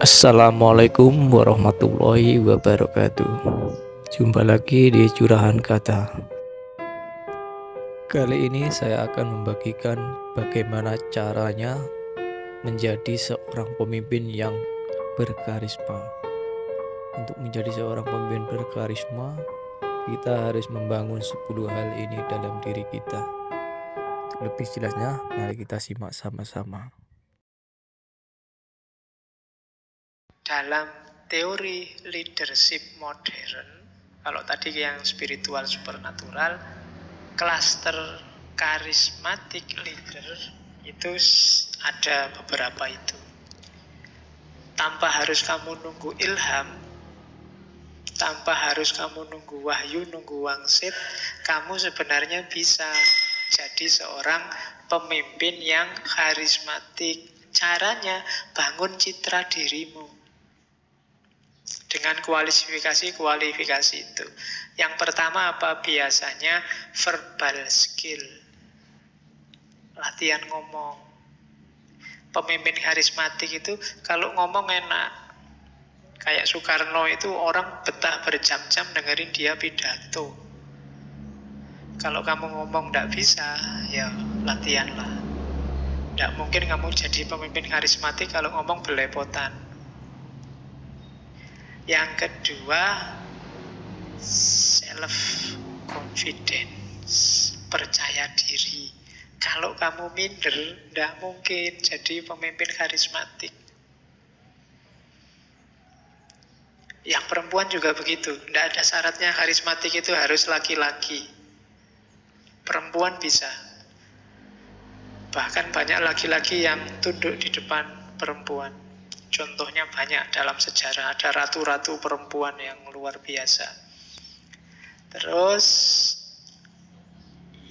Assalamualaikum warahmatullahi wabarakatuh. Jumpa lagi di Curahan Kata. Kali ini saya akan membagikan bagaimana caranya menjadi seorang pemimpin yang berkarisma. Untuk menjadi seorang pemimpin berkarisma, kita harus membangun 10 hal ini dalam diri kita. Untuk lebih jelasnya, mari kita simak sama-sama. Dalam teori leadership modern, kalau tadi yang spiritual supernatural, klaster charismatic leader itu ada beberapa itu. Tanpa harus kamu nunggu ilham, tanpa harus kamu nunggu wahyu, nunggu wangsit, kamu sebenarnya bisa jadi seorang pemimpin yang karismatik. Caranya bangun citra dirimu dengan kualifikasi itu. Yang pertama apa? Biasanya verbal skill, latihan ngomong. Pemimpin karismatik itu kalau ngomong enak. Kayak Soekarno itu orang betah berjam-jam dengerin dia pidato. Kalau kamu ngomong tidak bisa, ya latihanlah. Tidak mungkin kamu jadi pemimpin karismatik kalau ngomong belepotan. Yang kedua, self confidence, percaya diri. Kalau kamu minder, tidak mungkin jadi pemimpin karismatik. Yang perempuan juga begitu. Tidak ada syaratnya karismatik itu harus laki-laki. Perempuan bisa. Bahkan banyak laki-laki yang tunduk di depan perempuan. Contohnya banyak dalam sejarah. Ada ratu-ratu perempuan yang luar biasa. Terus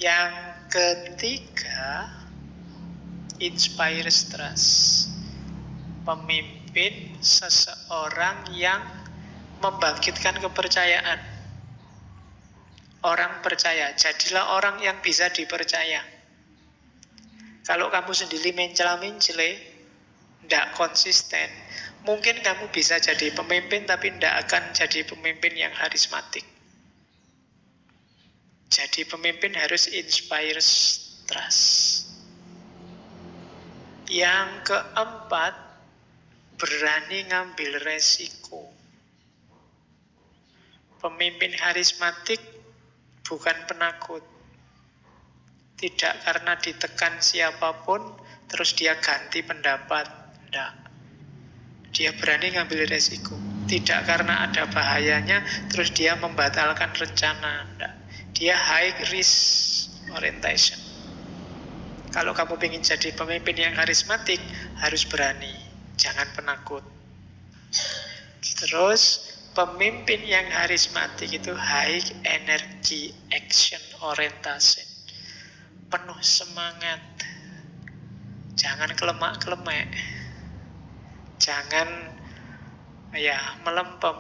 yang ketiga, inspires trust. Pemimpin seseorang yang membangkitkan kepercayaan. Orang percaya, jadilah orang yang bisa dipercaya. Kalau kamu sendiri mencela-mencele, tidak konsisten, mungkin kamu bisa jadi pemimpin tapi tidak akan jadi pemimpin yang karismatik. Jadi pemimpin harus inspire trust. Yang keempat, berani ngambil resiko. Pemimpin karismatik bukan penakut. Tidak karena ditekan siapapun terus dia ganti pendapat. Tidak. Dia berani ngambil resiko. Tidak karena ada bahayanya terus dia membatalkan rencana. Tidak. Dia high risk orientation. Kalau kamu ingin jadi pemimpin yang karismatik, harus berani. Jangan penakut. Terus pemimpin yang karismatik itu high energy action orientation. Penuh semangat. Jangan kelemak-kelemek. Jangan melempem.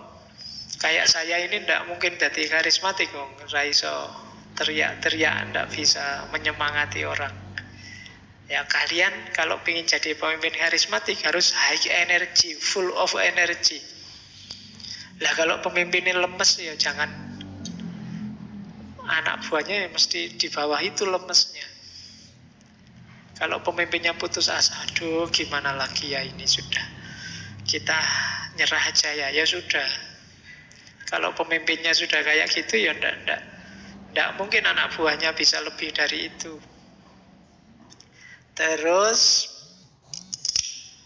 Kayak saya ini tidak mungkin jadi karismatik. Raiso teriak-teriak, tidak bisa menyemangati orang. Ya kalian kalau ingin jadi pemimpin karismatik harus high energy, full of energy. Lah kalau pemimpinnya lemes ya jangan, anak buahnya ya mesti di bawah itu lemesnya. Kalau pemimpinnya putus asa, aduh gimana lagi ya ini sudah, kita nyerah aja ya sudah. Kalau pemimpinnya sudah kayak gitu ya enggak mungkin anak buahnya bisa lebih dari itu. Terus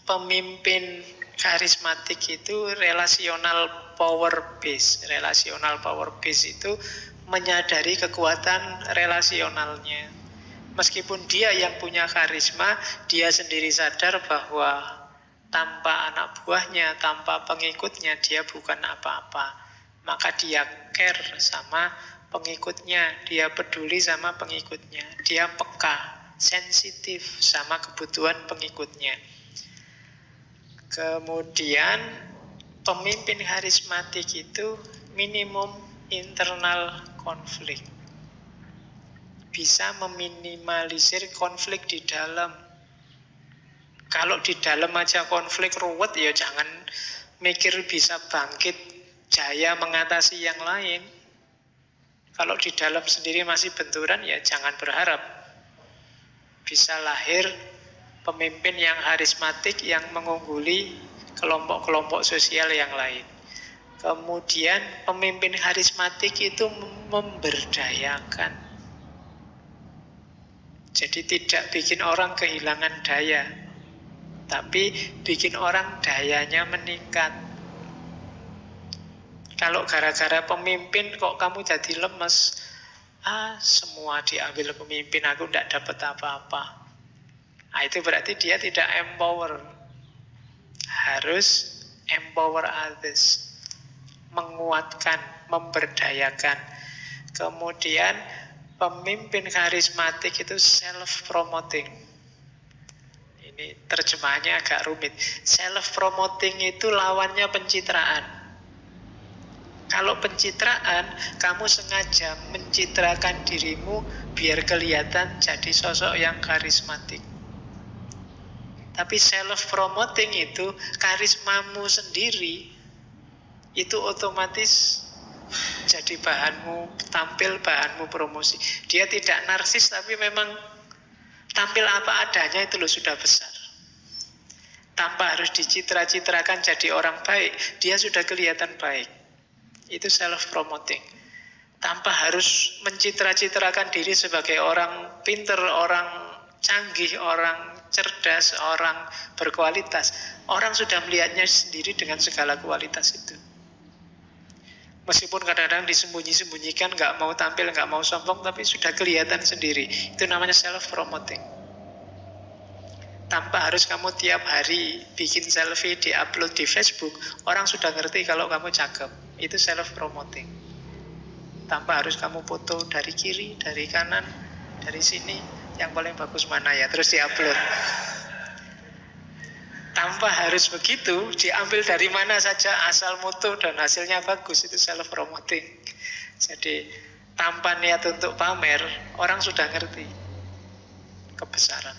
pemimpin karismatik itu relational power base. Relational power base itu menyadari kekuatan relasionalnya. Meskipun dia yang punya karisma, dia sendiri sadar bahwa tanpa anak buahnya, tanpa pengikutnya, dia bukan apa-apa. Maka dia care sama pengikutnya, dia peduli sama pengikutnya, dia peka, sensitif sama kebutuhan pengikutnya. Kemudian pemimpin karismatik itu minimum internal konflik. Bisa meminimalisir konflik di dalam. Kalau di dalam aja konflik ruwet, ya jangan mikir bisa bangkit jaya mengatasi yang lain. Kalau di dalam sendiri masih benturan, ya jangan berharap bisa lahir pemimpin yang karismatik yang mengungguli kelompok-kelompok sosial yang lain. Kemudian pemimpin karismatik itu memberdayakan. Jadi tidak bikin orang kehilangan daya, tapi bikin orang dayanya meningkat. Kalau gara-gara pemimpin kok kamu jadi lemes, semua diambil pemimpin, aku tidak dapat apa-apa. Nah, itu berarti dia tidak empower. Harus empower others, menguatkan, memberdayakan. Kemudian pemimpin karismatik itu self-promoting. Ini terjemahannya agak rumit. Self-promoting itu lawannya pencitraan. Kalau pencitraan, kamu sengaja mencitrakan dirimu biar kelihatan jadi sosok yang karismatik. Tapi self-promoting itu karismamu sendiri, itu otomatis jadi bahanmu, tampil bahanmu promosi. Dia tidak narsis, tapi memang tampil apa adanya itu loh sudah besar. Tanpa harus dicitra-citrakan jadi orang baik, dia sudah kelihatan baik. Itu self-promoting. Tanpa harus mencitra-citrakan diri sebagai orang pinter, orang canggih, orang cerdas, orang berkualitas. Orang sudah melihatnya sendiri dengan segala kualitas itu. Meskipun kadang-kadang disembunyi-sembunyikan, nggak mau tampil, nggak mau sombong, tapi sudah kelihatan sendiri. Itu namanya self-promoting. Tanpa harus kamu tiap hari bikin selfie, di-upload di Facebook, orang sudah ngerti kalau kamu cakep. Itu self-promoting. Tanpa harus kamu foto dari kiri, dari kanan, dari sini, yang paling bagus mana ya, terus di-upload. Tanpa harus begitu, diambil dari mana saja, asal moto dan hasilnya bagus, itu self-promoting. Jadi, tanpa niat untuk pamer, orang sudah ngerti kebesaran.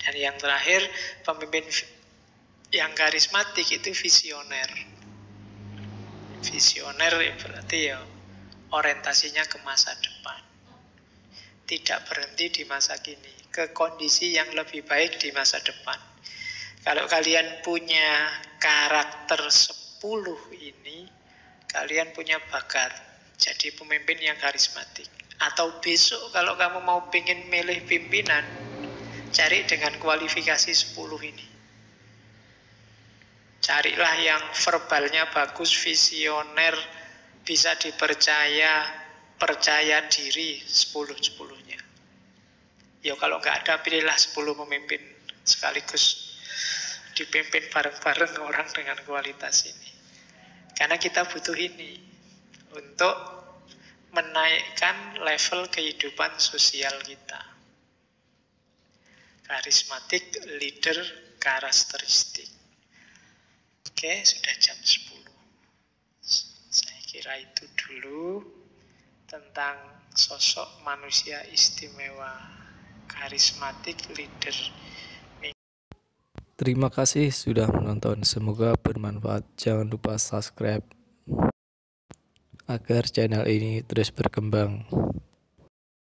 Dan yang terakhir, pemimpin yang karismatik itu visioner. Visioner berarti ya orientasinya ke masa depan. Tidak berhenti di masa kini, ke kondisi yang lebih baik di masa depan. Kalau kalian punya karakter 10 ini, kalian punya bakat jadi pemimpin yang karismatik. Atau besok kalau kamu mau pengen milih pimpinan, cari dengan kualifikasi 10 ini. Carilah yang verbalnya bagus, visioner, bisa dipercaya, percaya diri, 10-10-nya. Ya kalau nggak ada, pilihlah 10 pemimpin sekaligus dipimpin bareng-bareng orang dengan kualitas ini. Karena kita butuh ini untuk menaikkan level kehidupan sosial kita. Karismatik, leader, karakteristik. Oke, sudah jam 10. Saya kira itu dulu tentang sosok manusia istimewa, karismatik, leader. Terima kasih sudah menonton, semoga bermanfaat. Jangan lupa subscribe agar channel ini terus berkembang.